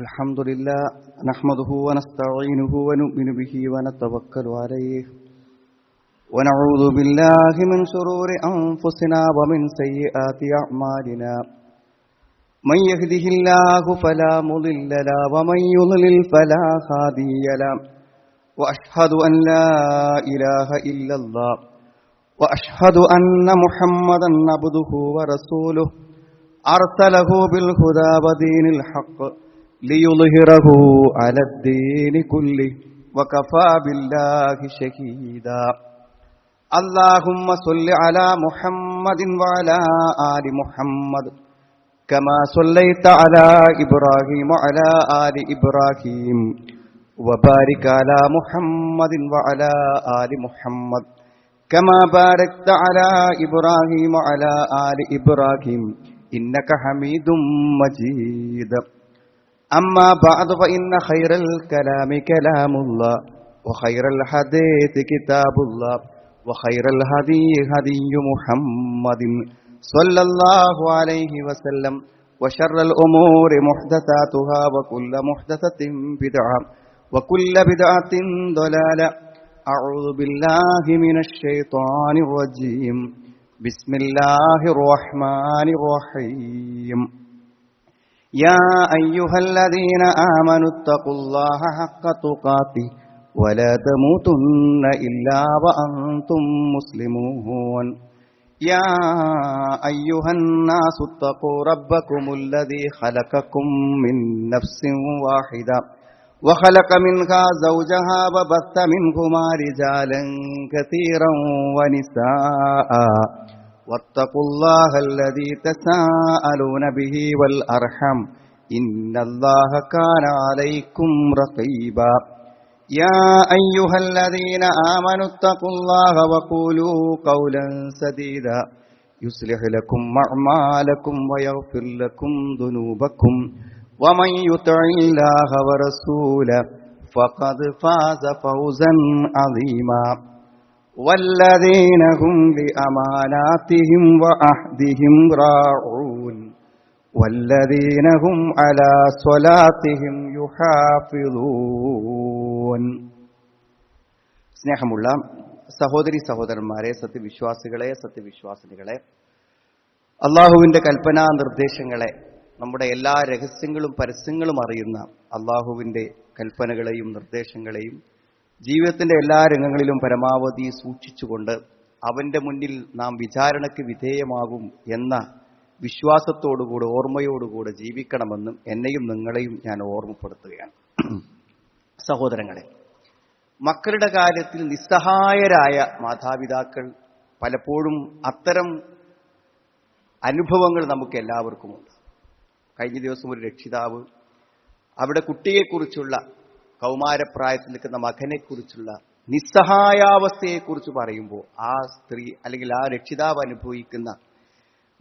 الحمد لله نحمده ونستعينه ونؤمن به ونتوكل عليه ونعوذ بالله من شرور أنفسنا ومن سيئات أعمالنا من يهده الله فلا مضل له ومن يضلل فلا هادي له وأشهد أن لا إله إلا الله وأشهد أن محمدا عبده ورسوله أرسله بالهدى ودين الحق ليظهره على الدين كله وكفى بالله شهيدا اللهم صل على محمد وعلى آل محمد كما صليت على إبراهيم وعلى آل إبراهيم وبارك على محمد وعلى آل محمد كما باركت على إبراهيم وعلى آل إبراهيم إنك حميد مجيد أما بعد فإن خير الكلام كلام الله وخير الحديث كتاب الله وخير الهدي هدي محمد صلى الله عليه وسلم وشر الأمور محدثاتها وكل محدثة بدعة وكل بدعة ضلالة أعوذ بالله من الشيطان الرجيم بسم الله الرحمن الرحيم يا أيها الذين آمنوا اتقوا الله حق تقاته ولا تموتن إلا وأنتم مسلمون يا أيها الناس اتقوا ربكم الذي خلقكم من نفس واحدة وخلق منها زوجها وبث منهما رجالا كثيرا ونساء واتقوا الله الذي تساءلون به والأرحم إن الله كان عليكم رقيبا يا أيها الذين آمنوا اتقوا الله وقولوا قولا سديدا يصلح لكم أعمالكم ويغفر لكم ذنوبكم ومن يطع الله ورسوله فقد فاز فوزا عظيما والذين هم لأماناتهم وعهدهم راعون والذين هم على صلاتهم يحافظون സ്നേഹമുള്ള സഹോദരി സഹോദരന്മാരെ, സത്യവിശ്വാസികളെ, സത്യവിശ്വാസിനികളെ, അള്ളാഹുവിൻ്റെ കൽപ്പനാ നിർദ്ദേശങ്ങളെ, നമ്മുടെ എല്ലാ രഹസ്യങ്ങളും പരസ്യങ്ങളും അറിയുന്ന അള്ളാഹുവിൻ്റെ കൽപ്പനകളെയും നിർദ്ദേശങ്ങളെയും ജീവിതത്തിന്റെ എല്ലാ രംഗങ്ങളിലും പരമാവധി സൂക്ഷിച്ചുകൊണ്ട് അവന്റെ മുന്നിൽ നാം വിചാരണയ്ക്ക് വിധേയമാകും എന്ന വിശ്വാസത്തോടുകൂടെ ഓർമ്മയോടുകൂടെ ജീവിക്കണമെന്നും എന്നെയും നിങ്ങളെയും ഞാൻ ഓർമ്മപ്പെടുത്തുകയാണ്. സഹോദരങ്ങളെ, മക്കളുടെ കാര്യത്തിൽ നിസ്സഹായരായ മാതാപിതാക്കൾ പലപ്പോഴും അത്തരം അനുഭവങ്ങൾ നമുക്ക് എല്ലാവർക്കുമുണ്ട്. കഴിഞ്ഞ ദിവസം ഒരു രക്ഷിതാവ് അവിടെ കുട്ടിയെക്കുറിച്ചുള്ള കൗമാരപ്രായത്തിൽ നിൽക്കുന്ന മകനെക്കുറിച്ചുള്ള നിസ്സഹായാവസ്ഥയെക്കുറിച്ച് പറയുമ്പോൾ ആ സ്ത്രീ അല്ലെങ്കിൽ ആ രക്ഷിതാവ് അനുഭവിക്കുന്ന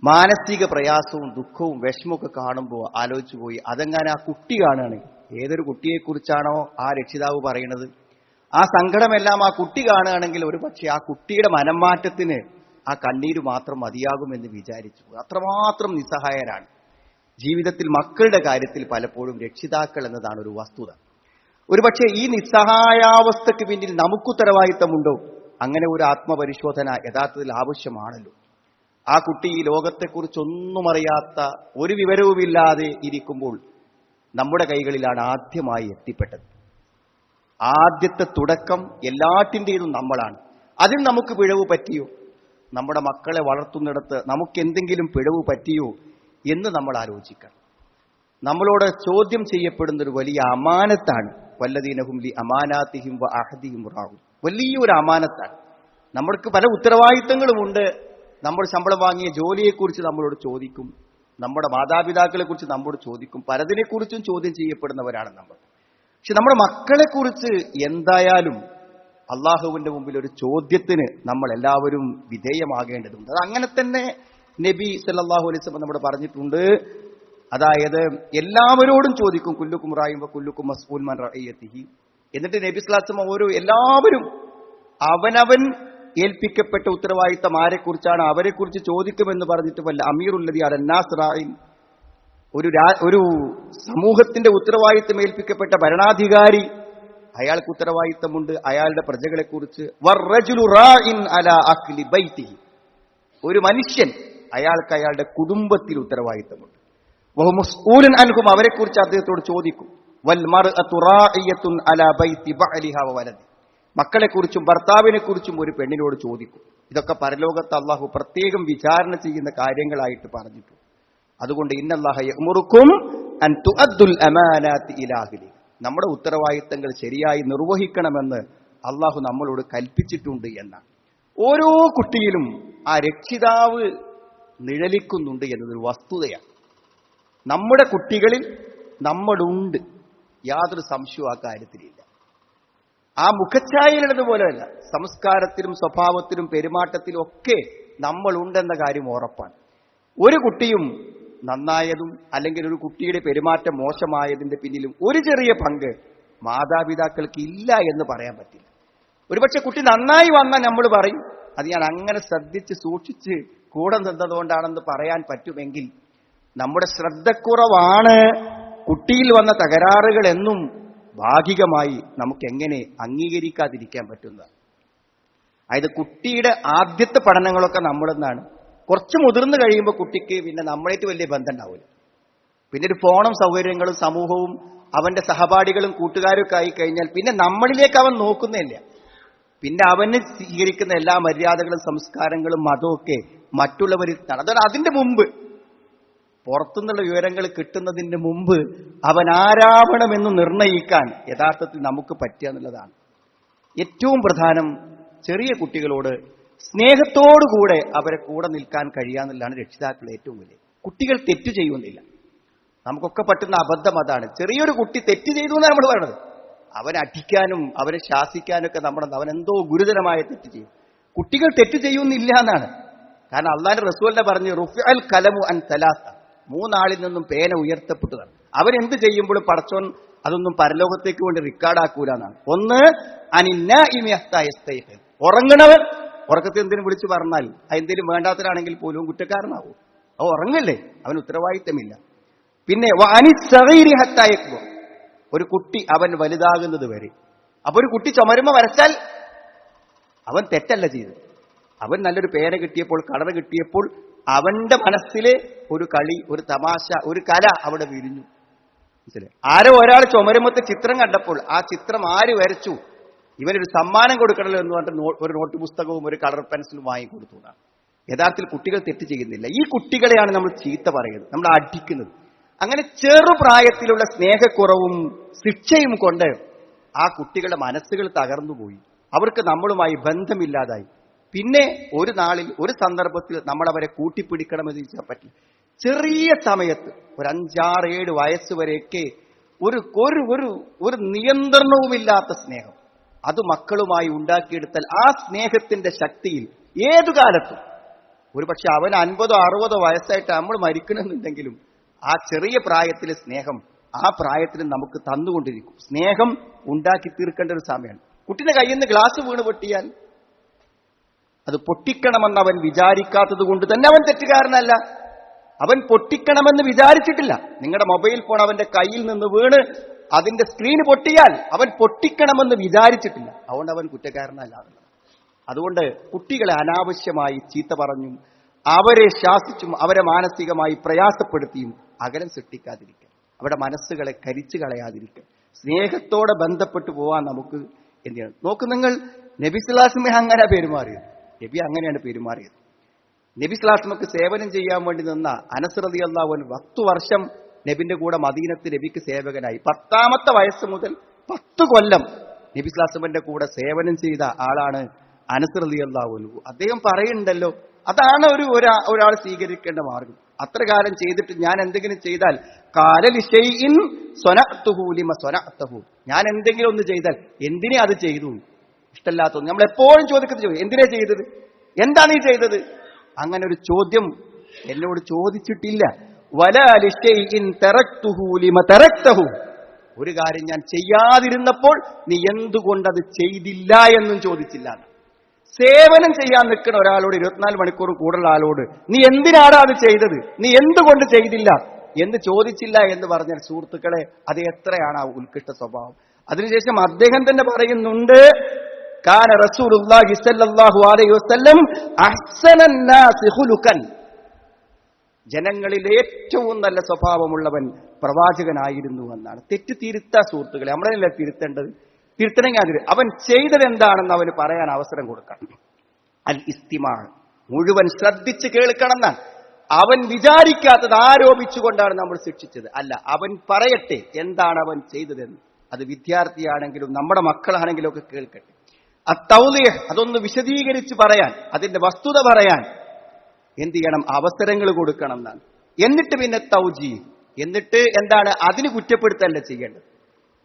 മാനസിക പ്രയാസവും ദുഃഖവും വിഷമമൊക്കെ കാണുമ്പോൾ ആലോചിച്ചു പോയി, അതെങ്ങനെ ആ കുട്ടി കാണുകയാണെങ്കിൽ, ഏതൊരു കുട്ടിയെക്കുറിച്ചാണോ ആ രക്ഷിതാവ് പറയുന്നത്, ആ സങ്കടമെല്ലാം ആ കുട്ടി കാണുകയാണെങ്കിൽ ഒരു പക്ഷേ ആ കുട്ടിയുടെ മനംമാറ്റത്തിന് ആ കണ്ണീര് മാത്രം മതിയാകുമെന്ന് വിചാരിച്ചു. അത്രമാത്രം നിസ്സഹായരാണ് ജീവിതത്തിൽ മക്കളുടെ കാര്യത്തിൽ പലപ്പോഴും രക്ഷിതാക്കൾ എന്നതാണ് ഒരു വസ്തുത. ഒരുപക്ഷെ ഈ നിസ്സഹായാവസ്ഥയ്ക്ക് പിന്നിൽ നമുക്കുത്തരവാദിത്തമുണ്ടോ? അങ്ങനെ ഒരു ആത്മപരിശോധന യഥാർത്ഥത്തിൽ ആവശ്യമാണല്ലോ. ആ കുട്ടി ഈ ലോകത്തെക്കുറിച്ചൊന്നും അറിയാത്ത, ഒരു വിവരവുമില്ലാതെ ഇരിക്കുമ്പോൾ നമ്മുടെ കൈകളിലാണ് ആദ്യമായി എത്തിപ്പെട്ടത്. ആദ്യത്തെ തുടക്കം എല്ലാറ്റിൻ്റെതും നമ്മളാണ്. അതിൽ നമുക്ക് പിഴവ് പറ്റിയോ? നമ്മുടെ മക്കളെ വളർത്തുന്നിടത്ത് നമുക്കെന്തെങ്കിലും പിഴവ് പറ്റിയോ എന്ന് നമ്മൾ ആലോചിക്കണം. നമ്മളോട് ചോദ്യം ചെയ്യപ്പെടുന്നൊരു വലിയ അമാനത്താണ്. വല്ലദീനഹും ലി അമാനാതിഹിം വ അഹദിഹിം റാഊൻ. വലിയൊരു അമാനത്താണ്. നമ്മൾക്ക് പല ഉത്തരവാദിത്തങ്ങളുമുണ്ട്. നമ്മൾ ശമ്പളം വാങ്ങിയ ജോലിയെക്കുറിച്ച് നമ്മളോട് ചോദിക്കും, നമ്മുടെ മാതാപിതാക്കളെ കുറിച്ച് നമ്മോട് ചോദിക്കും, പലതിനെക്കുറിച്ചും ചോദ്യം ചെയ്യപ്പെടുന്നവരാണ് നമ്മൾ. പക്ഷെ നമ്മുടെ മക്കളെക്കുറിച്ച് എന്തായാലും അള്ളാഹുവിന്റെ മുമ്പിൽ ഒരു ചോദ്യത്തിന് നമ്മൾ എല്ലാവരും വിധേയമാകേണ്ടതുണ്ട്. അത് അങ്ങനെ തന്നെ നബി സല്ലല്ലാഹു അലൈഹി വസല്ലം നമ്മോട് പറഞ്ഞിട്ടുണ്ട്. അതായത് എല്ലാവരോടും ചോദിക്കും, കുല്ലുക്കും റായിൻ വ കുല്ലുക്കും മസ്ഊലുൻ അൻ റഅയ്യതിഹി. എന്നിട്ട് നബി സ്വല്ലല്ലാഹു അലൈഹി വസല്ലം എല്ലാവരും അവനവൻ ഏൽപ്പിക്കപ്പെട്ട ഉത്തരവാദിത്തം ആരെക്കുറിച്ചാണ് അവരെക്കുറിച്ച് ചോദിക്കുമെന്ന് പറഞ്ഞിട്ട് വല്ല അമീറുല്ലദി അലന്നാസ് റായിൻ, ഒരു സമൂഹത്തിന്റെ ഉത്തരവാദിത്തം ഏൽപ്പിക്കപ്പെട്ട ഭരണാധികാരി, അയാൾക്ക് ഉത്തരവാദിത്തമുണ്ട് അയാളുടെ പ്രജകളെക്കുറിച്ച്. വറജുലു റാഇൻ അലാ അഹ്ലി ബൈതിഹി, ഒരു മനുഷ്യൻ അയാൾക്ക് അയാളുടെ കുടുംബത്തിൽ ഉത്തരവാദിത്തമുണ്ട്. വഹു മസ്ഊലുൻ അൻഹും, അവരെക്കുറിച്ച് അദ്ദേഹത്തോട് ചോദിക്കും. വൽ മർഅതു റാഇയത്തുൻ അലാ ബൈതി ബഅലിഹാ വവലദി, മക്കളെക്കുറിച്ചും ഭർത്താവിനെക്കുറിച്ചും ഒരു പെണ്ണിനോട് ചോദിക്കും. ഇതൊക്കെ പരലോകത്ത് അള്ളാഹു പ്രത്യേകം വിചാരണ ചെയ്യുന്ന കാര്യങ്ങളായിട്ട് പറഞ്ഞിട്ടുണ്ട്. അതുകൊണ്ട് ഇന്നല്ലാഹ യഅ്മുറുക്കും അൻ തുഅദ്ദുൽ അമാനാതി ഇലാ അഹ്ലി, നമ്മുടെ ഉത്തരവാദിത്തങ്ങൾ ശരിയായി നിർവഹിക്കണമെന്ന് അള്ളാഹു നമ്മളോട് കൽപ്പിച്ചിട്ടുണ്ട് എന്നാണ്. ഓരോ കുട്ടിയിലും ആ രക്ഷിതാവ് നിഴലിക്കുന്നുണ്ട് എന്നതൊരു വസ്തുതയാണ്. നമ്മുടെ കുട്ടികളിൽ നമ്മളുണ്ട്, യാതൊരു സംശയവും ആ കാര്യത്തിലില്ല. ആ മുഖച്ഛായയിലുള്ളതുപോലെയല്ല, സംസ്കാരത്തിലും സ്വഭാവത്തിലും പെരുമാറ്റത്തിലും ഒക്കെ നമ്മളുണ്ടെന്ന കാര്യം ഉറപ്പാണ്. ഒരു കുട്ടിയും നന്നായതും അല്ലെങ്കിൽ ഒരു കുട്ടിയുടെ പെരുമാറ്റം മോശമായതിന്റെ പിന്നിലും ഒരു ചെറിയ പങ്ക് മാതാപിതാക്കൾക്ക് ഇല്ല എന്ന് പറയാൻ പറ്റില്ല. ഒരുപക്ഷെ കുട്ടി നന്നായി വന്നാൽ നമ്മൾ പറയും അത് ഞാൻ അങ്ങനെ ശ്രദ്ധിച്ച് സൂക്ഷിച്ച് കൂടെ നിന്നതുകൊണ്ടാണെന്ന് പറയാൻ പറ്റുമെങ്കിൽ, നമ്മുടെ ശ്രദ്ധക്കുറവാണ് കുട്ടിയിൽ വന്ന തകരാറുകൾ എന്നും ഭാഗികമായി നമുക്ക് എങ്ങനെ അംഗീകരിക്കാതിരിക്കാൻ പറ്റുന്നത്. അതായത് കുട്ടിയുടെ ആദ്യത്തെ പഠനങ്ങളൊക്കെ നമ്മളെന്നാണ്. കുറച്ച് മുതിർന്നു കഴിയുമ്പോൾ കുട്ടിക്ക് പിന്നെ നമ്മളായിട്ട് വലിയ ബന്ധം ഉണ്ടാവില്ല. പിന്നെ ഒരു ഫോണും സൗകര്യങ്ങളും സമൂഹവും അവന്റെ സഹപാഠികളും കൂട്ടുകാരും ഒക്കെ ആയി കഴിഞ്ഞാൽ പിന്നെ നമ്മളിലേക്ക് അവൻ നോക്കുന്നില്ല. പിന്നെ അവന് സ്വീകരിക്കുന്ന എല്ലാ മര്യാദകളും സംസ്കാരങ്ങളും മതവും ഒക്കെ മറ്റുള്ളവരിൽ നിന്നാണ്. അതാണ് അതിന്റെ മുമ്പ്, പുറത്തുനിന്നുള്ള വിവരങ്ങൾ കിട്ടുന്നതിന് മുമ്പ് അവൻ ആരാവണമെന്ന് നിർണയിക്കാൻ യഥാർത്ഥത്തിൽ നമുക്ക് പറ്റുക എന്നുള്ളതാണ് ഏറ്റവും പ്രധാനം. ചെറിയ കുട്ടികളോട് സ്നേഹത്തോടുകൂടെ അവരെ കൂടെ നിൽക്കാൻ കഴിയാന്നുള്ളതാണ് രക്ഷിതാക്കൾ ഏറ്റവും വലിയ. കുട്ടികൾ തെറ്റ് ചെയ്യുന്നില്ല, നമുക്കൊക്കെ പറ്റുന്ന അബദ്ധം അതാണ്. ചെറിയൊരു കുട്ടി തെറ്റ് ചെയ്തു എന്നാണ് നമ്മൾ പറയുന്നത്. അവനെ അടിക്കാനും അവനെ ശാസിക്കാനും ഒക്കെ അവനെന്തോ ഗുരുതരമായ തെറ്റ് ചെയ്യും. കുട്ടികൾ തെറ്റ് ചെയ്യുന്നില്ല എന്നാണ്. കാരണം അള്ളാഹുവിന്റെ റസൂലിനെ പറഞ്ഞു റുഫിഅൽ ഖലമു അൻ സലാസ, 3 ആളിൽ നിന്നും പേന ഉയർത്തപ്പെട്ടതാണ്. അവരെന്ത് ചെയ്യുമ്പോഴും പടച്ചോൻ അതൊന്നും പരലോകത്തേക്ക് വേണ്ടി റെക്കോർഡാക്കൂല എന്നാണ്. ഒന്ന് ഉറങ്ങണവൻ ഉറക്കത്തിൽ എന്തിനും വിളിച്ചു പറഞ്ഞാൽ എന്തെങ്കിലും വേണ്ടാത്തവരാണെങ്കിൽ പോലും കുറ്റക്കാരനാവും. അവ ഉറങ്ങല്ലേ, അവന് ഉത്തരവാദിത്തമില്ല. പിന്നെ ഒരു കുട്ടി അവൻ വലുതാകുന്നത് വരെ. അപ്പൊ ഒരു കുട്ടി ചുമരുമ വരച്ചാൽ അവൻ തെറ്റല്ല ചെയ്തത്. അവൻ നല്ലൊരു പേന കിട്ടിയപ്പോൾ, കളർ കിട്ടിയപ്പോൾ അവന്റെ മനസ്സിലെ ഒരു കളി, ഒരു തമാശ, ഒരു കല അവിടെ വിരിഞ്ഞു. മനസ്സിലായി? ആരോ ഒരാൾ ചുമരുമത്തെ ചിത്രം കണ്ടപ്പോൾ ആ ചിത്രം ആര് വരച്ചു, ഇവനൊരു സമ്മാനം കൊടുക്കണല്ലോ എന്ന് പറഞ്ഞിട്ട് ഒരു നോട്ട് പുസ്തകവും ഒരു കളർ പെൻസിലും വാങ്ങിക്കൊടുത്തു എന്നാണ്. യഥാർത്ഥത്തിൽ കുട്ടികൾ തെറ്റ് ചെയ്യുന്നില്ല. ഈ കുട്ടികളെയാണ് നമ്മൾ ചീത്ത പറയുന്നത്, നമ്മൾ അടിക്കുന്നത്. അങ്ങനെ ചെറുപ്രായത്തിലുള്ള സ്നേഹക്കുറവും ശിക്ഷയും കൊണ്ട് ആ കുട്ടികളുടെ മനസ്സുകൾ തകർന്നുപോയി. അവർക്ക് നമ്മളുമായി ബന്ധമില്ലാതായി. പിന്നെ ഒരു നാളിൽ ഒരു സന്ദർഭത്തിൽ നമ്മളവരെ കൂട്ടിപ്പിടിക്കണമെന്ന് ചോദിച്ചാൽ പറ്റില്ല. ചെറിയ സമയത്ത് ഒരു 5-6-7 വയസ്സ് വരെയൊക്കെ ഒരു നിയന്ത്രണവുമില്ലാത്ത സ്നേഹം അത് മക്കളുമായി ഉണ്ടാക്കിയെടുത്താൽ ആ സ്നേഹത്തിന്റെ ശക്തിയിൽ ഏതു കാലത്തും, ഒരു പക്ഷെ അവൻ 50-60 വയസ്സായിട്ട് നമ്മൾ മരിക്കണമെന്നുണ്ടെങ്കിലും ആ ചെറിയ പ്രായത്തിലെ സ്നേഹം ആ പ്രായത്തിൽ നമുക്ക് തന്നുകൊണ്ടിരിക്കും. സ്നേഹം ഉണ്ടാക്കി തീർക്കേണ്ട ഒരു സമയമാണ്. കുട്ടിയുടെ കയ്യിൽ നിന്ന് ഗ്ലാസ് വീണ് പൊട്ടിയാൽ അത് പൊട്ടിക്കണമെന്ന് അവൻ വിചാരിക്കാത്തത് കൊണ്ട് തന്നെ അവൻ തെറ്റുകാരനല്ല. അവൻ പൊട്ടിക്കണമെന്ന് വിചാരിച്ചിട്ടില്ല. നിങ്ങളുടെ മൊബൈൽ ഫോൺ അവന്റെ കയ്യിൽ നിന്ന് വീണ് അതിന്റെ സ്ക്രീൻ പൊട്ടിയാൽ അവൻ പൊട്ടിക്കണമെന്ന് വിചാരിച്ചിട്ടില്ല. അതുകൊണ്ട് അവൻ കുറ്റക്കാരനല്ല. അതുകൊണ്ട് കുട്ടികളെ അനാവശ്യമായി ചീത്ത പറഞ്ഞും അവരെ ശാസിച്ചും അവരെ മാനസികമായി പ്രയാസപ്പെടുത്തിയും അകലം സൃഷ്ടിക്കാതിരിക്കുക, അവരുടെ മനസ്സുകളെ കരിച്ചു കളയാതിരിക്കുക, സ്നേഹത്തോടെ ബന്ധപ്പെട്ടു പോവാൻ നമുക്ക് എന്ത് ചെയ്യണം? നോക്ക്, നിങ്ങൾ നബി സ്വല്ലല്ലാഹു അലൈഹി വസല്ലം അങ്ങനെ പെരുമാറിയത്. നബി അങ്ങനെയാണ് പെരുമാറിയത്. നബി സ്വല്ലല്ലാഹു അലൈഹി വസല്ലമക്ക് സേവനം ചെയ്യാൻ വേണ്ടി നിന്ന അനസ് റളിയല്ലാഹു അൻഹു 10 വർഷം നബിന്റെ കൂടെ മദീനത്ത് നബിക്ക് സേവകനായി. 10ാമത്തെ വയസ്സ് മുതൽ 10 കൊല്ലം നബി സ്വല്ലല്ലാഹു അലൈഹി വസല്ലമയുടെ കൂടെ സേവനം ചെയ്ത ആളാണ് അനസ് റളിയല്ലാഹു അൻഹു. അദ്ദേഹം പറയുന്നുണ്ടല്ലോ, അതാണ് ഒരാൾ സ്വീകരിക്കേണ്ട മാർഗം. അത്ര കാലം ചെയ്തിട്ട് ഞാൻ എന്തെങ്കിലും ചെയ്താൽ ഖാല ലിശൈഇൻ സ്വനഅതുഹു ലിമ സ്വനഅതഹു, ഞാൻ എന്തെങ്കിലും ഒന്ന് ചെയ്താൽ എന്തിനെ അത് ചെയ്തു? ഇഷ്ടമില്ലാത്തത് നമ്മൾ എപ്പോഴും ചോദിക്കുന്നത് ചോദ്യം, എന്തിനാ ചെയ്തത്, എന്താണ് ഈ ചെയ്തത്? അങ്ങനെ ഒരു ചോദ്യം എന്നോട് ചോദിച്ചിട്ടില്ല. വലാ ലിശൈഇൻ തറക്തുഹു ലിമ തറക്തഹു, ഒരു കാര്യം ഞാൻ ചെയ്യാതിരുന്നപ്പോൾ നീ എന്തുകൊണ്ടത് ചെയ്തില്ല എന്നും ചോദിച്ചില്ല. സേവനം ചെയ്യാൻ നിൽക്കുന്ന ഒരാളോട് 24 മണിക്കൂർ കൂടുതലുള്ള ആളോട് നീ എന്തിനാണ് അത് ചെയ്തത്, നീ എന്തുകൊണ്ട് ചെയ്തില്ല എന്ന് ചോദിച്ചില്ല എന്ന് പറഞ്ഞാൽ സുഹൃത്തുക്കളെ, അത് എത്രയാണ് ആ ഉത്കൃഷ്ട സ്വഭാവം. അതിനുശേഷം അദ്ദേഹം തന്നെ പറയുന്നുണ്ട്, കാന റസൂലുള്ളാഹി സ്വല്ലല്ലാഹു അലൈഹി വസല്ലം അഹ്സനൻ നാസി ഖുലുഖൻ, ജനങ്ങളിൽ ഏറ്റവും നല്ല സ്വഭാവമുള്ളവൻ പ്രവാചകനായിരുന്നു എന്നാണ്. തെറ്റ് തിരുത്താ സുഹൃത്തുക്കളെ, നമ്മളെയല്ല തിരുത്തേണ്ടത്. തിരുത്തണമെങ്കിൽ അതിൽ അവൻ ചെയ്തത് എന്താണെന്ന് അവന് പറയാൻ അവസരം കൊടുക്കണം. അൽ ഇസ്തിമാ, മുഴുവൻ ശ്രദ്ധിച്ച് കേൾക്കണം എന്നാണ്. അവൻ വിചാരിക്കാത്തത് ആരോപിച്ചുകൊണ്ടാണ് നമ്മൾ ശിക്ഷിച്ചത്. അല്ല, അവൻ പറയട്ടെ എന്താണ് അവൻ ചെയ്തതെന്ന്. അത് വിദ്യാർത്ഥിയാണെങ്കിലും നമ്മുടെ മക്കളാണെങ്കിലും ഒക്കെ കേൾക്കട്ടെ. അത്തൗലീഹ്, അതൊന്ന് വിശദീകരിച്ച് പറയാൻ, അതിന്റെ വസ്തുത പറയാൻ എന്ത് ചെയ്യണം? അവസരങ്ങൾ കൊടുക്കണം എന്നാണ്. എന്നിട്ട് പിന്നെ തൗജീഹ്, എന്നിട്ട് എന്താണ്? അതിന് കുറ്റപ്പെടുത്തല്ല ചെയ്യേണ്ടത്.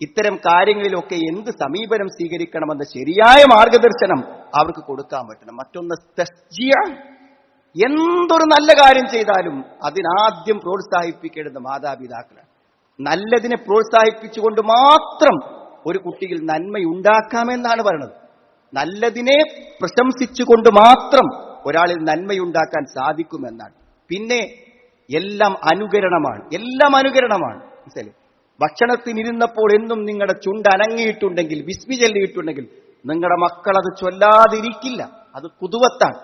ഇത്തരം കാര്യങ്ങളിലൊക്കെ എന്ത് സമീപനം സ്വീകരിക്കണമെന്ന ശരിയായ മാർഗദർശനം അവർക്ക് കൊടുക്കാൻ പറ്റണം. മറ്റൊന്ന് തശ്ജിയ, എന്തൊരു നല്ല കാര്യം ചെയ്താലും അതിനാദ്യം പ്രോത്സാഹിപ്പിക്കേണ്ടത് മാതാപിതാക്കളാണ്. നല്ലതിനെ പ്രോത്സാഹിപ്പിച്ചുകൊണ്ട് മാത്രം ഒരു കുട്ടിയിൽ നന്മയുണ്ടാക്കാമെന്നാണ് പറയുന്നത്. നല്ലതിനെ പ്രശംസിച്ചുകൊണ്ട് മാത്രം ഒരാളിൽ നന്മയുണ്ടാക്കാൻ സാധിക്കുമെന്നാണ്. പിന്നെ എല്ലാം അനുകരണമാണ്, എല്ലാം അനുകരണമാണ്. മനസ്സിലായി? ഭക്ഷണത്തിനിരുന്നപ്പോൾ എന്നും നിങ്ങളുടെ ചുണ്ട് അനങ്ങിയിട്ടുണ്ടെങ്കിൽ, വിസ്മി ചൊല്ലിയിട്ടുണ്ടെങ്കിൽ, നിങ്ങളുടെ മക്കൾ അത് ചൊല്ലാതിരിക്കില്ല. അത് കുതുവത്താണ്.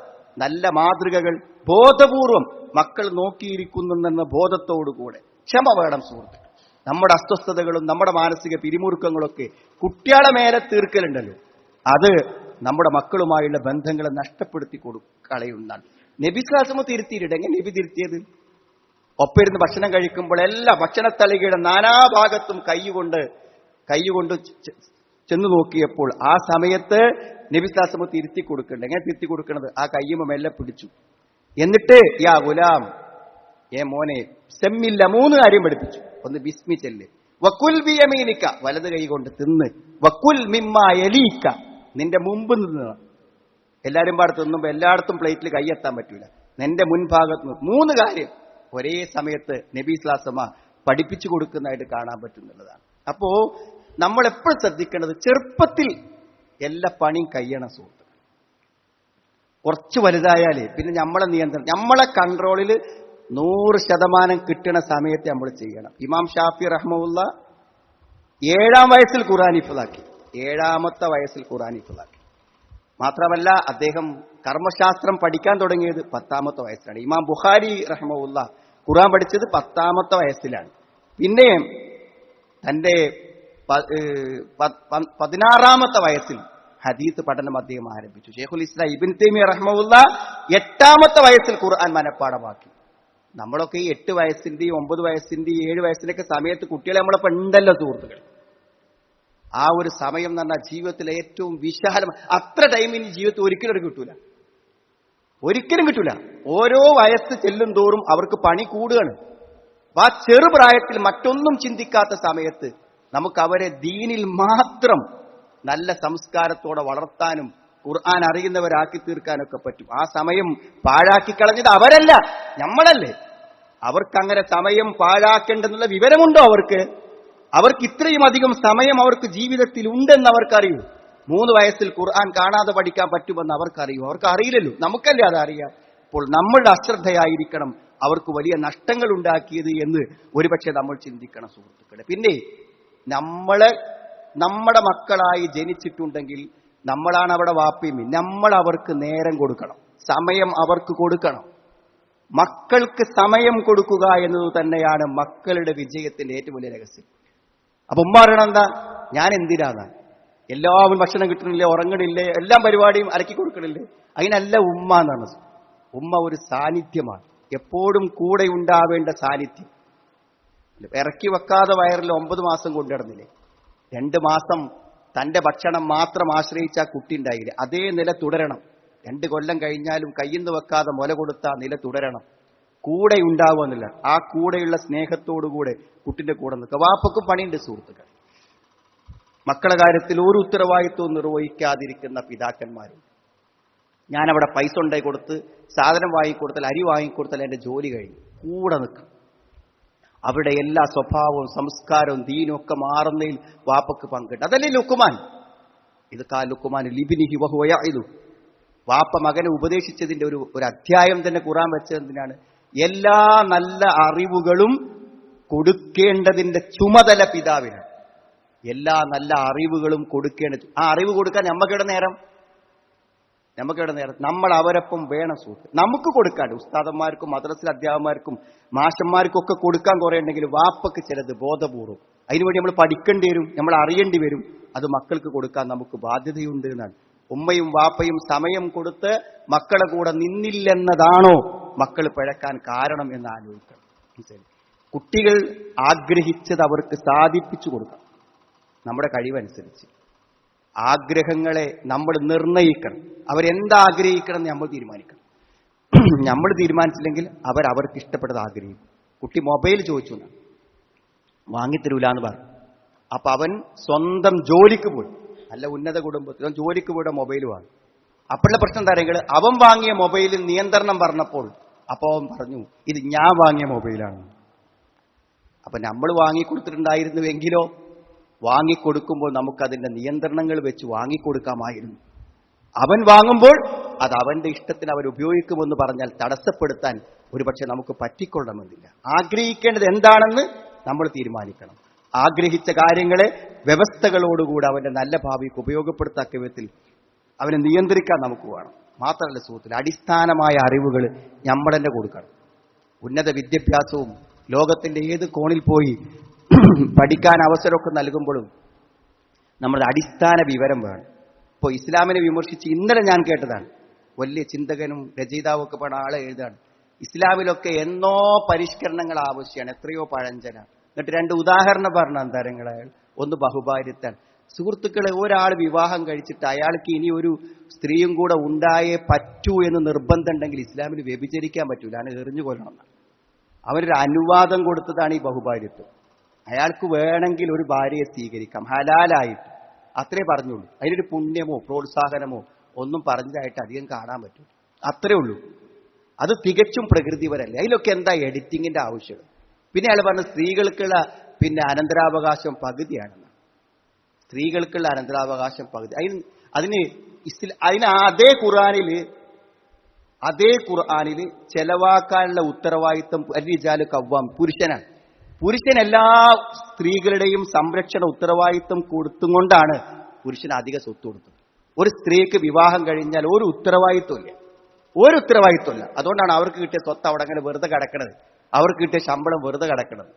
നല്ല മാതൃകകൾ ബോധപൂർവം മക്കൾ നോക്കിയിരിക്കുന്നെന്ന ബോധത്തോടുകൂടെ ക്ഷമ വേണം സുഹൃത്ത്. നമ്മുടെ അസ്വസ്ഥതകളും നമ്മുടെ മാനസിക പിരിമുറുക്കങ്ങളൊക്കെ കുട്ടികളെ മേലെ തീർക്കലുണ്ടല്ലോ, അത് നമ്മുടെ മക്കളുമായുള്ള ബന്ധങ്ങളെ നഷ്ടപ്പെടുത്തി കളയുന്നതാണ്. നബി സ്വല്ലല്ലാഹു അലൈഹി വസല്ലം തിരുത്തിയിട്ടെങ്കിൽ നബി തിരുത്തിയത് ഒപ്പിരുന്ന് ഭക്ഷണം കഴിക്കുമ്പോൾ എല്ലാ ഭക്ഷണത്തളികയുടെ നാനാഭാഗത്തും കൈകൊണ്ട് ചെന്ന് നോക്കിയപ്പോൾ ആ സമയത്ത് നബി സ്വല്ലല്ലാഹു അലൈഹി വസല്ലം തിരുത്തി കൊടുക്കണ്ട. എങ്ങനെ തിരുത്തി കൊടുക്കണത്? ആ കയ്യുമ്മ മെല്ലെ പിടിച്ചു. എന്നിട്ട് യാ ഗുലാം, മോനെ, സെമ്മില്ല, 3 കാര്യം പഠിപ്പിച്ചു. ഒന്ന് ബിസ്മി ചെല്ല്, വക്കുൽ ബിയമീനിക്ക, വലത് കൈ കൊണ്ട് തിന്ന്, വക്കുൽ മിമ്മാ യലീക്ക, നിന്റെ മുമ്പ് നിന്ന്. എല്ലാവരും പാടെ തിന്നുമ്പോൾ എല്ലായിടത്തും പ്ലേറ്റിൽ കൈയെത്താൻ പറ്റൂല. നിന്റെ മുൻഭാഗത്ത് നിന്ന് 3 കാര്യം ഒരേ സമയത്ത് നബി സ്വല്ലല്ലാഹു അലൈഹി വസല്ലം പഠിപ്പിച്ചു കൊടുക്കുന്നതായിട്ട് കാണാൻ പറ്റുന്നുള്ളതാണ്. അപ്പോ നമ്മൾ എപ്പോഴും ശ്രദ്ധിക്കേണ്ടത്, ചെറുപ്പത്തിൽ എല്ലാ പണിയും കഴിയണം സുഹൃത്ത്. കുറച്ച് വലുതായാലേ പിന്നെ നമ്മളെ നിയന്ത്രണം, നമ്മളെ കൺട്രോളിൽ 100% കിട്ടുന്ന സമയത്ത് നമ്മൾ ചെയ്യണം. ഇമാം ഷാഫി റഹ്മഹുല്ല 7-ാം വയസ്സിൽ ഖുർആൻ ഹിഫ്ളാക്കി. 7-ാമത്തെ വയസ്സിൽ ഖുർആൻ ഹിഫ്ളാക്കി. മാത്രമല്ല അദ്ദേഹം കർമ്മശാസ്ത്രം പഠിക്കാൻ തുടങ്ങിയത് 10-ാമത്തെ വയസ്സിലാണ്. ഇമാം ബുഖാരി റഹ്മഹുല്ല ഖുർആൻ പഠിച്ചത് 10-ാമത്തെ വയസ്സിലാണ്. പിന്നെ തന്റെ 16-ാമത്തെ വയസ്സിൽ ഹദീസ് പഠനം അദ്ദേഹം ആരംഭിച്ചു. ശൈഖുൽ ഇസ്ലാം ഇബ്നു തൈമിയ്യ റഹ്മഹുല്ല 8-ാമത്തെ വയസ്സിൽ ഖുർആൻ മനഃപ്പാഠമാക്കി. നമ്മളൊക്കെ ഈ 8 വയസ്സിന്റെയും 9 വയസ്സിന്റെയും 7 വയസ്സിന്റെയൊക്കെ സമയത്ത് കുട്ടികളെ നമ്മളെ ഉണ്ടല്ലോ സുഹൃത്തുക്കൾ. ആ ഒരു സമയം എന്ന് പറഞ്ഞാൽ ജീവിതത്തിലെ ഏറ്റവും വിശാലം. അത്ര ടൈം ഇനി ജീവിതത്തിൽ ഒരിക്കലും കിട്ടൂല, ഒരിക്കലും കിട്ടൂല. ഓരോ വയസ്സ് ചെല്ലും തോറും അവർക്ക് പണി കൂടുകയാണ്. ആ ചെറുപ്രായത്തിൽ മറ്റൊന്നും ചിന്തിക്കാത്ത സമയത്ത് നമുക്ക് അവരെ ദീനിൽ മാത്രം നല്ല സംസ്കാരത്തോടെ വളർത്താനും ഖുർആൻ അറിയുന്നവരാക്കി തീർക്കാനൊക്കെ പറ്റും. ആ സമയം പാഴാക്കി കളഞ്ഞത് അവരല്ല, നമ്മളല്ലേ. അവർക്കങ്ങനെ സമയം പാഴാക്കേണ്ടെന്നുള്ള വിവരമുണ്ടോ അവർക്ക്? അവർക്ക് ഇത്രയും അധികം സമയം അവർക്ക് ജീവിതത്തിൽ ഉണ്ടെന്ന് അവർക്കറിയൂ. 3 വയസ്സിൽ ഖുർആൻ കാണാതെ പഠിക്കാൻ പറ്റുമെന്ന് അവർക്കറിയൂ? അവർക്ക് അറിയില്ലല്ലോ, നമുക്കല്ലേ അതറിയാം. അപ്പോൾ നമ്മളുടെ അശ്രദ്ധയായിരിക്കണം അവർക്ക് വലിയ നഷ്ടങ്ങൾ ഉണ്ടാക്കിയത് എന്ന് ഒരുപക്ഷെ നമ്മൾ ചിന്തിക്കണം സുഹൃത്തുക്കളെ. പിന്നെ നമ്മുടെ മക്കളായി ജനിച്ചിട്ടുണ്ടെങ്കിൽ നമ്മളാണ് അവിടെ വാപ്പിയും. നമ്മൾ അവർക്ക് നേരം കൊടുക്കണം, സമയം അവർക്ക് കൊടുക്കണം. മക്കൾക്ക് സമയം കൊടുക്കുക എന്നത് തന്നെയാണ് മക്കളുടെ വിജയത്തിന്റെ ഏറ്റവും വലിയ രഹസ്യം. അപ്പൊ ഉമ്മ പറയണം എന്താ, ഞാൻ എന്തിനാണ് എല്ലാവരും ഭക്ഷണം കിട്ടണില്ലേ, ഉറങ്ങണില്ലേ, എല്ലാം പരിപാടിയും അരക്കി കൊടുക്കണില്ലേ? അതിനല്ല ഉമ്മ എന്നാണ്. ഉമ്മ ഒരു സാന്നിധ്യമാണ്, എപ്പോഴും കൂടെ ഉണ്ടാവേണ്ട സാന്നിധ്യം. ഇറക്കി വെക്കാതെ വയറിൽ 9 മാസം കൊണ്ടുനടന്നില്ലേ? 2 മാസം തന്റെ ഭക്ഷണം മാത്രം ആശ്രയിച്ച കുട്ടി ഉണ്ടായില്ലേ? അതേ നില തുടരണം. 2 കൊല്ലം കഴിഞ്ഞാലും കയ്യിൽ നിന്ന് വെക്കാതെ മുല കൊടുത്ത നില തുടരണം. കൂടെ ഉണ്ടാവുമെന്നില്ല, ആ കൂടെയുള്ള സ്നേഹത്തോടുകൂടെ കുട്ടിന്റെ കൂടെ നിൽക്കുക. വാപ്പക്കും പണിയുണ്ട് സുഹൃത്തുക്കൾ. മക്കളുടെ കാര്യത്തിൽ ഒരു ഉത്തരവാദിത്വവും നിർവഹിക്കാതിരിക്കുന്ന പിതാക്കന്മാരും. ഞാനവിടെ പൈസ ഉണ്ടായി കൊടുത്ത് സാധനം വാങ്ങിക്കൊടുത്താൽ, അരി വാങ്ങിക്കൊടുത്താൽ എന്റെ ജോലി കഴിഞ്ഞു. കൂടെ നിൽക്കും. അവിടെ എല്ലാ സ്വഭാവവും സംസ്കാരവും ദീനും ഒക്കെ മാറുന്നതിൽ വാപ്പക്ക് പങ്കിട്ട്. അതല്ലേ ലുക്മാൻ. ഇത് ലുക്മാൻ ലിബ്നിഹി വഹുവ യഇദു. വാപ്പ മകനെ ഉപദേശിച്ചതിന്റെ ഒരു അധ്യായം തന്നെ ഖുർആൻ വെച്ചതിനാണ്. എല്ലാ നല്ല അറിവുകളും കൊടുക്കേണ്ടതിന്റെ ചുമതല പിതാവിനാണ്. എല്ലാ നല്ല അറിവുകളും കൊടുക്കേണ്ടത്. ആ അറിവ് കൊടുക്കാൻ നമുക്കെവിടെ നേരം? നമ്മൾ അവരൊപ്പം വേണം സുഹൃത്ത്. നമുക്ക് കൊടുക്കാണ്ട് ഉസ്താദന്മാർക്കും മദ്രസ അധ്യാപകന്മാർക്കും മാഷന്മാർക്കും ഒക്കെ കൊടുക്കാൻ കുറെ ഉണ്ടെങ്കിൽ വാപ്പക്ക് ചിലത് ബോധപൂർവ്വം അതിനുവേണ്ടി നമ്മൾ പഠിക്കേണ്ടി വരും, നമ്മൾ അറിയേണ്ടി വരും. അത് മക്കൾക്ക് കൊടുക്കാൻ നമുക്ക് ബാധ്യതയുണ്ട് എന്നാണ്. ഉമ്മയും വാപ്പയും സമയം കൊടുത്ത് മക്കളെ കൂടെ നിന്നില്ലെന്നതാണോ മക്കൾ പിഴക്കാൻ കാരണം എന്ന് ആലോചിക്കണം. കുട്ടികൾ ആഗ്രഹിച്ചത് അവർക്ക് സാധിപ്പിച്ചു കൊടുക്കണം. നമ്മുടെ കഴിവനുസരിച്ച് ആഗ്രഹങ്ങളെ നമ്മൾ നിർണയിക്കണം. അവരെന്താഗ്രഹിക്കണം എന്ന് നമ്മൾ തീരുമാനിക്കണം. നമ്മൾ തീരുമാനിച്ചില്ലെങ്കിൽ അവർക്ക് ഇഷ്ടപ്പെട്ടത് ആഗ്രഹിക്കും. കുട്ടി മൊബൈൽ ചോദിച്ചു, വാങ്ങിത്തരൂല എന്ന് പറഞ്ഞു. അപ്പൊ അവൻ സ്വന്തം ജോലിക്ക് പോയി, നല്ല ഉന്നത കുടുംബത്തിൽ ജോലിക്ക് പോയിട്ട് മൊബൈൽ വാങ്ങി. അപ്പോഴുള്ള പ്രശ്നം തരങ്ങൾ, അവൻ വാങ്ങിയ മൊബൈലിൽ നിയന്ത്രണം പറഞ്ഞപ്പോൾ അപ്പൊ അവൻ പറഞ്ഞു ഇത് ഞാൻ വാങ്ങിയ മൊബൈലാണ്. അപ്പൊ നമ്മൾ വാങ്ങിക്കൊടുത്തിട്ടുണ്ടായിരുന്നുവെങ്കിലോ വാങ്ങിക്കൊടുക്കുമ്പോൾ നമുക്കതിന്റെ നിയന്ത്രണങ്ങൾ വെച്ച് വാങ്ങിക്കൊടുക്കാമായിരുന്നു. അവൻ വാങ്ങുമ്പോൾ അത് അവന്റെ ഇഷ്ടത്തിന് അവർ ഉപയോഗിക്കുമെന്ന് പറഞ്ഞാൽ തടസ്സപ്പെടുത്താൻ ഒരുപക്ഷെ നമുക്ക് പറ്റിക്കൊള്ളണമെന്നില്ല. ആഗ്രഹിക്കേണ്ടത് എന്താണെന്ന് നമ്മൾ തീരുമാനിക്കണം. ആഗ്രഹിച്ച കാര്യങ്ങളെ വ്യവസ്ഥകളോടുകൂടി അവന്റെ നല്ല ഭാവിക്ക് ഉപയോഗപ്പെടുത്തക്ക വിധത്തിൽ അവനെ നിയന്ത്രിക്കാൻ നമുക്ക് വേണം. മാത്രമല്ല സുഹൃത്തുക്കളെ, അടിസ്ഥാനമായ അറിവുകൾ നമ്മൾ തന്നെ കൊടുക്കണം. ഉന്നത വിദ്യാഭ്യാസവും ലോകത്തിന്റെ ഏത് കോണിൽ പോയി പഠിക്കാൻ അവസരമൊക്കെ നൽകുമ്പോഴും നമ്മുടെ അടിസ്ഥാന വിവരം വേണം. ഇപ്പോൾ ഇസ്ലാമിനെ വിമർശിച്ച് ഇന്നലെ ഞാൻ കേട്ടതാണ്, വലിയ ചിന്തകനും രചയിതാവും ഒക്കെ പറഞ്ഞ ആളെ എഴുതാണ്, ഇസ്ലാമിലൊക്കെ എന്നോ പരിഷ്കരണങ്ങൾ ആവശ്യമാണ്, എത്രയോ പഴഞ്ചന. എന്നിട്ട് 2 ഉദാഹരണം പറഞ്ഞ അന്തരങ്ങളയാൾ. ഒന്ന് ബഹുഭാര്യത്താണ്. സുഹൃത്തുക്കളെ, ഒരാൾ വിവാഹം കഴിച്ചിട്ട് അയാൾക്ക് ഇനി ഒരു സ്ത്രീയും കൂടെ ഉണ്ടായേ പറ്റൂ എന്ന് നിർബന്ധം ഉണ്ടെങ്കിൽ ഇസ്ലാമിൽ വ്യഭിചരിക്കാൻ പറ്റൂല, അതിനെ എറിഞ്ഞു കൊല്ലണം. അവരൊരു അനുവാദം കൊടുത്തതാണ് ഈ ബഹുഭാര്യത്വം. അയാൾക്ക് വേണമെങ്കിൽ ഒരു ഭാര്യയെ സ്വീകരിക്കാം ഹലാലായിട്ട്, അത്രേ പറഞ്ഞുള്ളൂ. അതിനൊരു പുണ്യമോ പ്രോത്സാഹനമോ ഒന്നും പറഞ്ഞതായിട്ട് അധികം കാണാൻ പറ്റും. അത്രേ ഉള്ളൂ. അത് തികച്ചും പ്രകൃതിപരല്ലേ. അതിലൊക്കെ എന്താ എഡിറ്റിങ്ങിന്റെ ആവശ്യം? പിന്നെ അയാൾ പറഞ്ഞ സ്ത്രീകൾക്കുള്ള അനന്തരാവകാശം പകുതിയാണെന്ന്. സ്ത്രീകൾക്കുള്ള അനന്തരാവകാശം പകുതി. അതിന് അതേ ഖുർആനില് ചെലവാക്കാനുള്ള ഉത്തരവാദിത്വം അരിജാല് കവ്വാം, പുരുഷനാണ്. പുരുഷൻ എല്ലാ സ്ത്രീകളുടെയും സംരക്ഷണ ഉത്തരവാദിത്വം കൊടുത്തുകൊണ്ടാണ് പുരുഷന് അധിക സ്വത്ത് കൊടുത്തത്. ഒരു സ്ത്രീക്ക് വിവാഹം കഴിഞ്ഞാൽ ഒരു ഉത്തരവാദിത്വമില്ല. അതുകൊണ്ടാണ് അവർക്ക് കിട്ടിയ സ്വത്ത് അവിടെ അങ്ങനെ വെറുതെ കിടക്കണത്, അവർക്ക് കിട്ടിയ ശമ്പളം വെറുതെ കിടക്കണത്.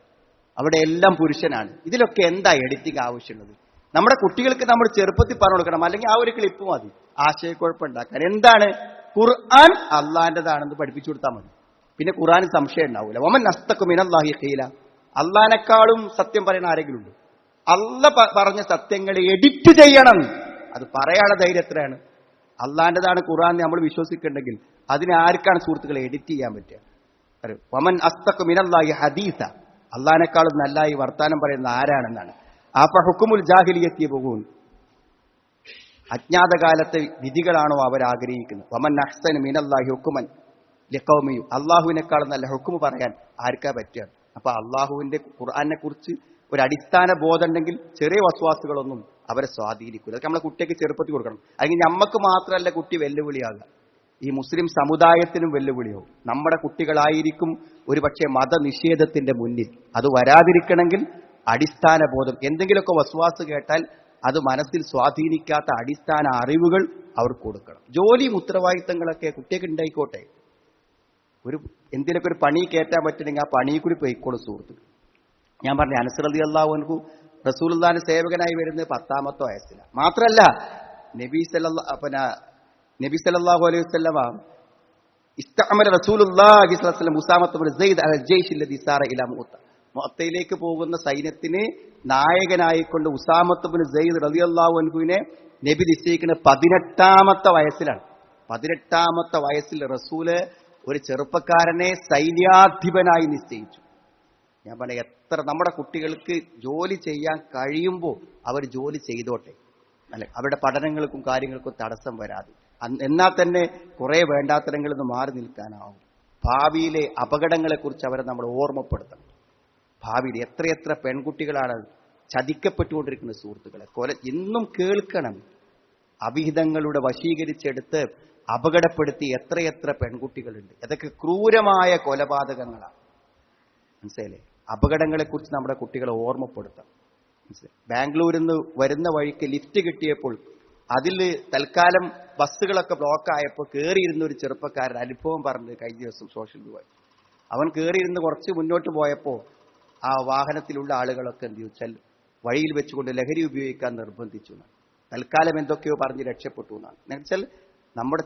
അവിടെ എല്ലാം പുരുഷനാണ്. ഇതിലൊക്കെ എന്താ എഡിറ്റിംഗ് ആവശ്യമുള്ളത്? നമ്മുടെ കുട്ടികൾക്ക് നമ്മൾ ചെറുപ്പത്തിൽ പറഞ്ഞു കൊടുക്കണം, അല്ലെങ്കിൽ ആ ഒരു ക്ലിപ്പ് മതി ആശയക്കുഴപ്പമുണ്ടാക്കാൻ. എന്താണ് ഖുർആൻ അള്ളാന്റേതാണെന്ന് പഠിപ്പിച്ചു കൊടുത്താൽ മതി. പിന്നെ ഖുർആന് സംശയം ഉണ്ടാവില്ല. വമൻ അസ്തഖു മിനല്ലാഹി ഖീല, അള്ളാനേക്കാളും സത്യം പറയുന്ന ആരെങ്കിലും ഉണ്ട്? അള്ള പറഞ്ഞ സത്യങ്ങളെ എഡിറ്റ് ചെയ്യണം, അത് പറയാനുള്ള ധൈര്യം എത്രയാണ്? അള്ളാന്റേതാണ് ഖുർആൻ നമ്മൾ വിശ്വസിക്കുന്നുണ്ടെങ്കിൽ അതിനെ ആർക്കാണ് സുഹൃത്തുക്കളെ എഡിറ്റ് ചെയ്യാൻ പറ്റുക? വമൻ അസ്തഖു മിനല്ലാഹി ഹദീസ, അള്ളാനേക്കാളും നല്ലായി വർത്താനം പറയുന്ന ആരാണെന്നാണ്. അഫ ഹുക്കുമുൽ ജാഹിലിയ്യത്തി യബ്ഗൂൻ, അജ്ഞാതകാലത്തെ വിധികളാണോ അവർ ആഗ്രഹിക്കുന്നത്? വമൻ അഹ്സനു മിനല്ലാഹി ഹുക്കുമൻ ലിഖൗമി, അള്ളാഹുവിനേക്കാളും നല്ല ഹുക്കുമ് പറയാൻ ആർക്കാ പറ്റുക? അപ്പൊ അള്ളാഹുവിന്റെ ഖുർആനെ കുറിച്ച് ഒരു അടിസ്ഥാന ബോധം ഉണ്ടെങ്കിൽ ചെറിയ വസ്വാസുകളൊന്നും അവരെ സ്വാധീനിക്കില്ല. അതൊക്കെ നമ്മളെ കുട്ടിയൊക്കെ ചെറുപ്പത്തിൽ കൊടുക്കണം. അല്ലെങ്കിൽ നമുക്ക് മാത്രമല്ല കുട്ടി വെല്ലുവിളിയാകുക, ഈ മുസ്ലിം സമുദായത്തിനും വെല്ലുവിളിയാവും. നമ്മുടെ കുട്ടികളായിരിക്കും ഒരു പക്ഷേ മതനിഷേധത്തിന്റെ മുന്നിൽ. അത് വരാതിരിക്കണമെങ്കിൽ അടിസ്ഥാന ബോധം, എന്തെങ്കിലുമൊക്കെ വസ്വാസ് കേട്ടാൽ അത് മനസ്സിൽ സ്വാധീനിക്കാത്ത അടിസ്ഥാന അറിവുകൾ അവർക്ക് കൊടുക്കണം. ജോലിയും ഉത്തരവാദിത്തങ്ങളൊക്കെ കുട്ടിയൊക്കെ ഉണ്ടായിക്കോട്ടെ. എന്തിനൊക്കെ ഒരു പണി കയറ്റാൻ പറ്റണമെങ്കിൽ ആ പണിയെ കൂടി പോയിക്കോളും സുഹൃത്ത്. ഞാൻ പറഞ്ഞു, അനസ് റളിയല്ലാഹു അൻഹു റസൂലുള്ളാഹിന്റെ സേവകനായി വരുന്നത് 10ാമത്തെ വയസ്സിലാണ്. മാത്രമല്ല നബി സല്ലല്ലാഹു അലൈഹി വസല്ലമ ഇസ്തഅമല റസൂലുള്ളാഹി സ്വല്ലല്ലാഹു അലൈഹി വസല്ലം ഉസാമ ഇബ്നു സയ്യിദ് അൽ ജയ്ഷ് അല്ലദീ സാറ ഇലാ മുഅത്തയിലേക്ക് പോകുന്ന സൈന്യത്തിന് നായകനായിക്കൊണ്ട് ഉസാമത്ത് ഇബ്നു സയ്യിദ് റളിയല്ലാഹു അൻഹുവിനെ നബി നിശ്ചയിക്കുന്നത് 18ാമത്തെ വയസ്സിലാണ്. 18ാമത്തെ വയസ്സിൽ റസൂല് ഒരു ചെറുപ്പക്കാരനെ സൈന്യാധിപനായി നിശ്ചയിച്ചു. ഞാൻ പറഞ്ഞ, എത്ര നമ്മുടെ കുട്ടികൾക്ക് ജോലി ചെയ്യാൻ കഴിയുമ്പോൾ അവർ ജോലി ചെയ്തോട്ടെ, അല്ലെ, അവരുടെ പഠനങ്ങൾക്കും കാര്യങ്ങൾക്കും തടസ്സം വരാതെ. എന്നാൽ തന്നെ കുറെ വേണ്ടാത്തരങ്ങളിൽ നിന്ന് മാറി നിൽക്കാനാവും. ഭാവിയിലെ അപകടങ്ങളെക്കുറിച്ച് അവരെ നമ്മൾ ഓർമ്മപ്പെടുത്തണം. ഭാവിയിൽ എത്രയെത്ര പെൺകുട്ടികളാണ് ചതിക്കപ്പെട്ടുകൊണ്ടിരിക്കുന്ന സുഹൃത്തുക്കളെ. ഇന്നും കേൾക്കണം, അവിഹിതങ്ങളുടെ വശീകരിച്ചെടുത്ത് അപകടപ്പെടുത്തി എത്രയെത്ര പെൺകുട്ടികളുണ്ട്. അതൊക്കെ ക്രൂരമായ കൊലപാതകങ്ങളാണ്. മനസ്സിലായില്ലേ? അപകടങ്ങളെക്കുറിച്ച് നമ്മുടെ കുട്ടികളെ ഓർമ്മപ്പെടുത്താം. ബാംഗ്ലൂരിൽ നിന്ന് വരുന്ന വഴിക്ക് ലിഫ്റ്റ് കിട്ടിയപ്പോൾ അതിൽ തൽക്കാലം ബസ്സുകളൊക്കെ ബ്ലോക്ക് ആയപ്പോൾ കയറിയിരുന്ന ഒരു ചെറുപ്പക്കാരൻ അനുഭവം പറഞ്ഞ് കഴിഞ്ഞ ദിവസം സോഷ്യൽ മീഡിയ അവൻ കയറിയിരുന്ന് കുറച്ച് മുന്നോട്ട് പോയപ്പോൾ ആ വാഹനത്തിലുള്ള ആളുകളൊക്കെ എന്ത് ചോദിച്ചാൽ വഴിയിൽ വെച്ചുകൊണ്ട് ലഹരി ഉപയോഗിക്കാൻ നിർബന്ധിച്ചു. തൽക്കാലം എന്തൊക്കെയോ പറഞ്ഞ് രക്ഷപ്പെട്ടു എന്നാണ്. എന്നുവെച്ചാൽ നമ്മുടെ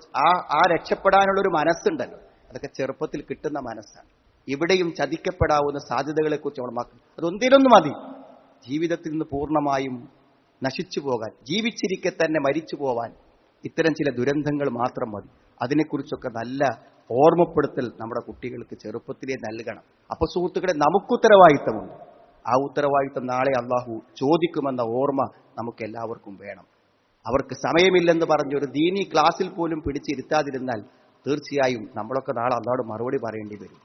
ആ രക്ഷപ്പെടാനുള്ളൊരു മനസ്സുണ്ടല്ലോ, അതൊക്കെ ചെറുപ്പത്തിൽ കിട്ടുന്ന മനസ്സാണ്. ഇവിടെയും ചതിക്കപ്പെടാവുന്ന സാധ്യതകളെക്കുറിച്ച് നമ്മൾ അതൊന്നിലൊന്നും മതി ജീവിതത്തിൽ നിന്ന് പൂർണ്ണമായും നശിച്ചു പോകാൻ, ജീവിച്ചിരിക്കെ തന്നെ മരിച്ചു പോവാൻ ഇത്തരം ചില ദുരന്തങ്ങൾ മാത്രം മതി. അതിനെക്കുറിച്ചൊക്കെ നല്ല ഓർമ്മപ്പെടുത്തൽ നമ്മുടെ കുട്ടികൾക്ക് ചെറുപ്പത്തിലേ നൽകണം. അപ്പൊ സുഹൃത്തുക്കളെ, നമുക്കുത്തരവാദിത്തമുണ്ട്. ആ ഉത്തരവാദിത്തം നാളെ അള്ളാഹു ചോദിക്കുമെന്ന ഓർമ്മ നമുക്ക് എല്ലാവർക്കും വേണം. അവർക്ക് സമയമില്ലെന്ന് പറഞ്ഞ് ഒരു ദീനി ക്ലാസ്സിൽ പോലും പിടിച്ചിരുത്താതിരുന്നാൽ തീർച്ചയായും നമ്മളൊക്കെ നാളെ അള്ളാഹുവോട് മറുപടി പറയേണ്ടി വരും.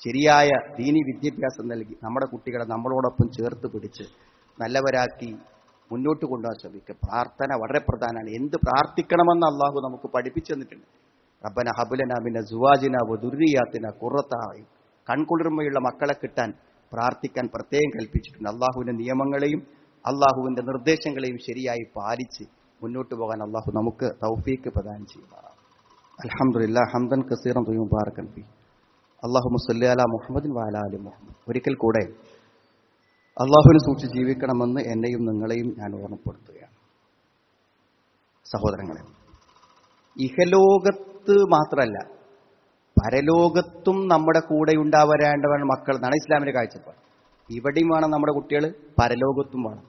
ശരിയായ ദീനി വിദ്യാഭ്യാസം നൽകി നമ്മുടെ കുട്ടികളെ നമ്മളോടൊപ്പം ചേർത്ത് പിടിച്ച് നല്ലവരാക്കി മുന്നോട്ട് കൊണ്ടുപോകാൻ ശ്രമിക്കുക. പ്രാർത്ഥന വളരെ പ്രധാനമാണ്. എന്ത് പ്രാർത്ഥിക്കണമെന്ന് അള്ളാഹു നമുക്ക് പഠിപ്പിച്ചു തന്നിട്ടുണ്ട്. റബ്ബന ഹബ്ലനാ മിന സുവാജിനാ വദുർരിയാത്തിനാ ഖുർറത അയ്യുൻ. കൺകുളിർമയുള്ള മക്കളെ കിട്ടാൻ പ്രാർത്ഥിക്കാൻ പ്രത്യേകം കൽപ്പിച്ചിട്ടുണ്ട്. അള്ളാഹുവിന്റെ നിയമങ്ങളെയും അള്ളാഹുവിന്റെ നിർദ്ദേശങ്ങളെയും ശരിയായി പാലിച്ച് മുന്നോട്ട് പോകാൻ അള്ളാഹു നമുക്ക് തൗഫീക്ക് പ്രദാനം ചെയ്യുമാറാണ്. അൽഹംദുലില്ലാഹ് ഹംദൻ കസീറൻ ത്വയ്യിബൻ മുബാറകൻ ഫീഹി. അല്ലാഹുമ്മ സ്വല്ലി അലാ മുഹമ്മദിൻ വഅലാ ആലി മുഹമ്മദ്. ഒരിക്കൽ കൂടെ അള്ളാഹുവിനെ സൂക്ഷിച്ച് ജീവിക്കണമെന്ന് എന്നെയും നിങ്ങളെയും ഞാൻ ഓർമ്മപ്പെടുത്തുകയാണ്. സഹോദരങ്ങളെ, ഇഹലോകത്ത് മാത്രമല്ല പരലോകത്തും നമ്മുടെ കൂടെ ഉണ്ടാവരേണ്ടവൻ മക്കൾ എന്നാണ് ഇസ്ലാമിന്റെ കാഴ്ചപ്പാട്. ഇവിടെയും വേണം നമ്മുടെ കുട്ടികൾ, പരലോകത്തും വേണം.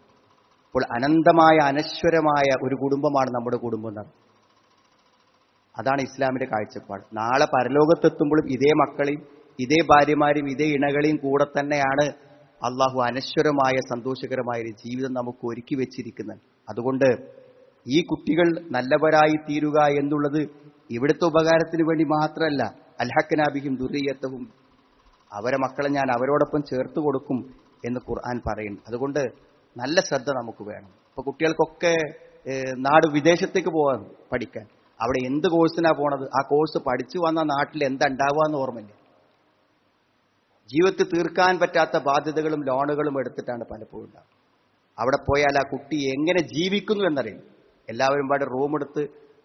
അപ്പോൾ അനന്തമായ അനശ്വരമായ ഒരു കുടുംബമാണ് നമ്മുടെ കുടുംബം എന്നാണ്. അതാണ് ഇസ്ലാമിന്റെ കാഴ്ചപ്പാട്. നാളെ പരലോകത്തെത്തുമ്പോഴും ഇതേ മക്കളെയും ഇതേ ഭാര്യമാരെയും ഇതേ ഇണകളെയും കൂടെ തന്നെയാണ് അള്ളാഹു അനശ്വരമായ സന്തോഷകരമായ ഒരു ജീവിതം നമുക്ക് ഒരുക്കി വെച്ചിരിക്കുന്നത്. അതുകൊണ്ട് ഈ കുട്ടികൾ നല്ലവരായി തീരുക എന്നുള്ളത് ഇവിടുത്തെ ഉപകാരത്തിന് വേണ്ടി മാത്രമല്ല. അൽഹഖ്നാ ബിഹിം ദുർരിയ്യത്തഹും, അവരെ മക്കളെ ഞാൻ അവരോടൊപ്പം ചേർത്ത് കൊടുക്കും എന്ന് ഖുർആൻ പറയുന്നു. അതുകൊണ്ട് നല്ല ശ്രദ്ധ നമുക്ക് വേണം. ഇപ്പൊ കുട്ടികൾക്കൊക്കെ നാട് വിദേശത്തേക്ക് പോകാൻ പഠിക്കാൻ, അവിടെ എന്ത് കോഴ്സിനാ പോണത്, ആ കോഴ്സ് പഠിച്ചു വന്ന നാട്ടിൽ എന്താ ഉണ്ടാവുക എന്ന് ഓർമ്മയില്ല. ജീവിതത്തിൽ തീർക്കാൻ പറ്റാത്ത ബാധ്യതകളും ലോണുകളും എടുത്തിട്ടാണ് പലപ്പോഴും ഉണ്ടാവുക. അവിടെ പോയാൽ ആ കുട്ടി എങ്ങനെ ജീവിക്കുന്നു എന്നറിയും. എല്ലാവരും പാടെ റൂമെടുത്ത്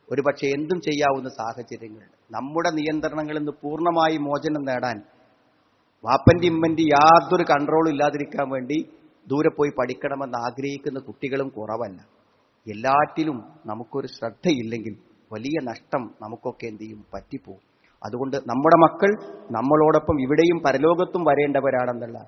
ഒരു പക്ഷേ എന്തും ചെയ്യാവുന്ന സാഹചര്യങ്ങളുണ്ട്. നമ്മുടെ നിയന്ത്രണങ്ങളിൽ നിന്ന് പൂർണ്ണമായി മോചനം നേടാൻ വാപ്പന്റെ ഇമ്മന്റെ യാതൊരു കൺട്രോളും ഇല്ലാതിരിക്കാൻ വേണ്ടി ദൂരെ പോയി പഠിക്കണമെന്ന് ആഗ്രഹിക്കുന്ന കുട്ടികളും കുറവല്ല. എല്ലാറ്റിലും നമുക്കൊരു ശ്രദ്ധയില്ലെങ്കിൽ വലിയ നഷ്ടം നമുക്കൊക്കെ എന്ത് ചെയ്യും, പറ്റിപ്പോകും. അതുകൊണ്ട് നമ്മുടെ മക്കൾ നമ്മളോടൊപ്പം ഇവിടെയും പരലോകത്തും വരേണ്ടവരാണെന്നുള്ള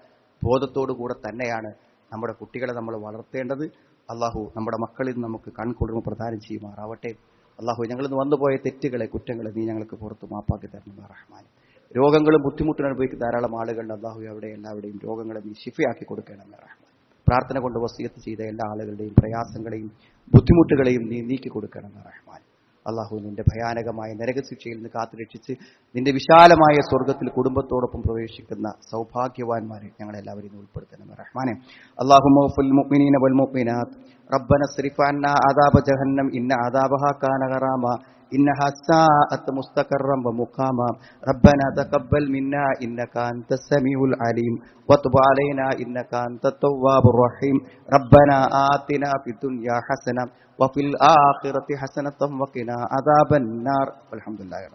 ബോധത്തോടു കൂടെ തന്നെയാണ് നമ്മുടെ കുട്ടികളെ നമ്മൾ വളർത്തേണ്ടത്. അള്ളാഹു നമ്മുടെ മക്കളിൽ നമുക്ക് കൺകുളിർമ പ്രദാനം ചെയ്യുമാറാവട്ടെ. അള്ളാഹു ഞങ്ങളിൽ നിന്ന് വന്നുപോയ തെറ്റുകളെ കുറ്റങ്ങളെ നീ ഞങ്ങൾക്ക് പുറത്ത് മാപ്പാക്കി തരണം റഹ്മാൻ. രോഗങ്ങളും ബുദ്ധിമുട്ടും അനുഭവിക്കുന്ന ധാരാളം ആളുകളുണ്ട്. അള്ളാഹു അവിടെ എല്ലാവരുടെയും രോഗങ്ങളെ നീ ശിഫയാക്കി കൊടുക്കണം റഹ്മാൻ. പ്രാർത്ഥന കൊണ്ട് വസിയത്ത് ചെയ്ത എല്ലാ ആളുകളുടെയും പ്രയാസങ്ങളെയും ബുദ്ധിമുട്ടുകളെയും നീ നീക്കി കൊടുക്കണം റഹ്മാൻ. അള്ളാഹു നിന്റെ ഭയാനകമായ നരകശിക്ഷയിൽ നിന്ന് കാത്തുരക്ഷിച്ച് നിന്റെ വിശാലമായ സ്വർഗത്തിൽ കുടുംബത്തോടൊപ്പം പ്രവേശിക്കുന്ന സൗഭാഗ്യവാന്മാരെ ഞങ്ങളെല്ലാവരെയും ഉൾപ്പെടുത്തണം റഹ്മാനെ. അല്ലാഹുമ്മ ഗ്ഫിർ മുഅ്മിനീന വൽ മുഅ്മിനാത്ത് റബ്ബന സ്രിഫ് അന്നാ അദാബ ജഹന്നം ഇന്ന അദാബഹാ കാന ഗറാമ ഇന്നഹാ സാഅത് മുസ്തഖറൻ വമുഖാമ റബ്ബന തഖബ്ബൽ മിന്നാ ഇന്നക അൻതസ് സമീഉൽ അലീം വതുബ് അലൈനാ ഇന്നക അൻതത് തവ്വാബുർ റഹീം റബ്ബന ആതിനാ ഫിദ് ദുനിയാ ഹസന വഫിൽ ആഖിറതി ഹസനതൻ വഖിനാ അദാബൻ നാർ. അൽഹംദുലില്ലാഹി.